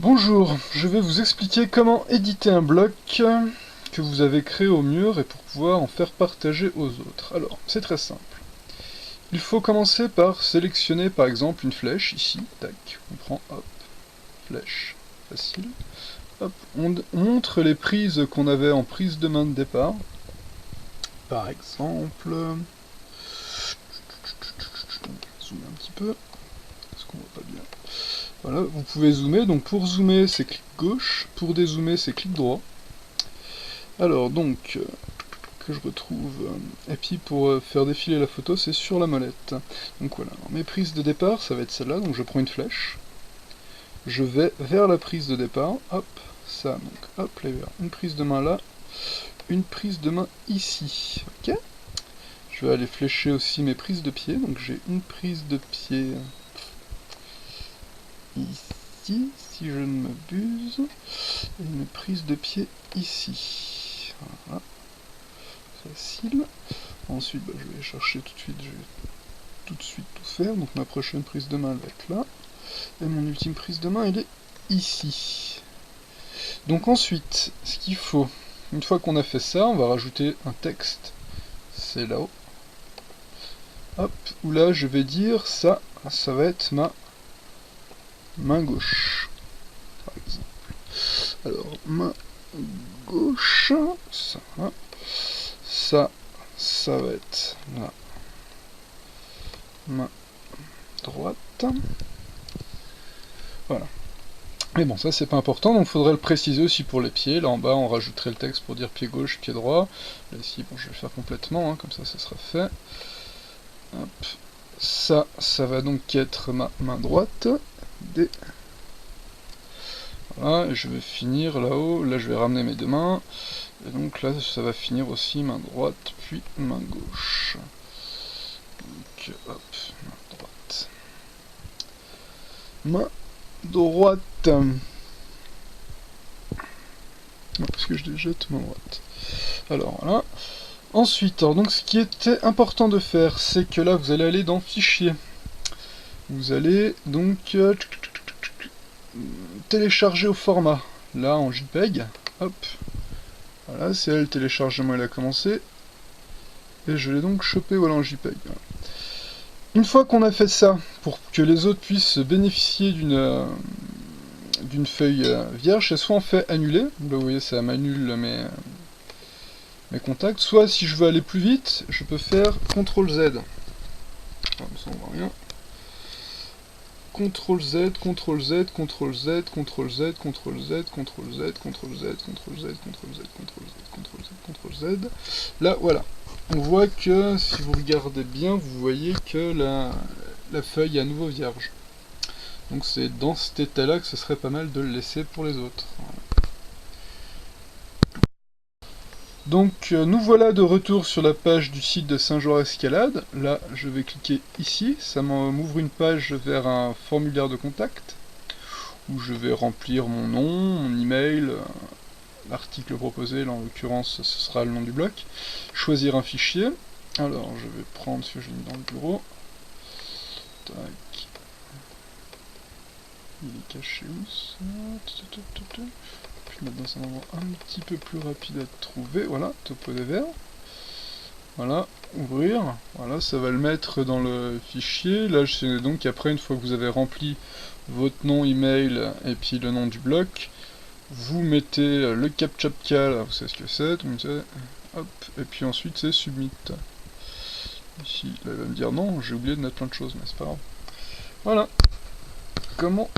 Bonjour, je vais vous expliquer comment éditer un bloc que vous avez créé au mur et pour pouvoir en faire partager aux autres. Alors, c'est très simple. Il faut commencer par sélectionner par exemple une flèche, ici, tac, on prend, hop, flèche, facile. Hop, on montre les prises qu'on avait en prise de main de départ. Par exemple, zoomer un petit peu, parce qu'on voit pas bien. Voilà, vous pouvez zoomer, donc pour zoomer c'est clic gauche, pour dézoomer c'est clic droit. Alors donc, que je retrouve, et puis pour faire défiler la photo c'est sur la molette. Donc voilà, alors, mes prises de départ ça va être celle-là, donc je prends une flèche, je vais vers la prise de départ, hop, ça, donc hop, les verts, une prise de main là, une prise de main ici, ok. Je vais aller flécher aussi mes prises de pied, donc j'ai une prise de pied ici, si je ne m'abuse, et une prise de pied ici. Voilà. Facile. Ensuite, je vais chercher tout de suite, je vais tout faire. Donc ma prochaine prise de main elle va être là. Et mon ultime prise de main elle est ici. Donc ensuite, ce qu'il faut, une fois qu'on a fait ça, on va rajouter un texte. C'est là-haut. Hop, où là je vais dire ça va être ma main gauche. Par exemple. Alors, main gauche, ça va être la main droite. Voilà. Mais bon, ça c'est pas important, donc il faudrait le préciser aussi pour les pieds. Là en bas, on rajouterait le texte pour dire pied gauche, pied droit. Là ici, bon, je vais le faire complètement, comme ça sera fait. Hop. Ça va donc être ma main droite. Voilà, et je vais finir là-haut. Là, je vais ramener mes deux mains. Et donc là, ça va finir aussi main droite, puis main gauche. Donc, hop, main droite. Main droite. Non, parce que je déjette main droite. Alors, voilà. Ensuite, donc ce qui était important de faire, c'est que là, vous allez aller dans Fichier. Vous allez donc télécharger au format. Là, en JPEG. Hop. Voilà, c'est le téléchargement, il a commencé. Et je l'ai donc chopé, voilà, en JPEG. Voilà. Une fois qu'on a fait ça, pour que les autres puissent bénéficier d'une feuille vierge, c'est soit on fait annuler, là vous voyez ça m'annule mes contacts, soit si je veux aller plus vite, je peux faire CTRL Z. Comme ça on voit rien. CTRL Z, CTRL Z, CTRL Z, CTRL Z, CTRL Z, CTRL Z, CTRL Z, CTRL Z, CTRL Z, CTRL Z, CTRL Z, CTRL Z. Là, voilà. On voit que, si vous regardez bien, vous voyez que la feuille est à nouveau vierge. Donc c'est dans cet état-là que ce serait pas mal de le laisser pour les autres. Voilà. Donc nous voilà de retour sur la page du site de Saint-Jean-Escalade. Là je vais cliquer ici, ça m'ouvre une page vers un formulaire de contact où je vais remplir mon nom, mon email, l'article proposé, là en l'occurrence ce sera le nom du bloc, choisir un fichier. Alors je vais prendre ce que j'ai mis dans le bureau. Tac. Il est caché où ça? Puis mettre dans un endroit un petit peu plus rapide à trouver. Voilà, topo des verts. Voilà, ouvrir. Voilà, ça va le mettre dans le fichier. Là, c'est donc après, une fois que vous avez rempli votre nom, email et puis le nom du bloc, vous mettez le captcha, là, vous savez ce que c'est, hop, et puis ensuite c'est submit. Ici, là, il va me dire non, j'ai oublié de mettre plein de choses, mais c'est pas grave. Voilà. Comment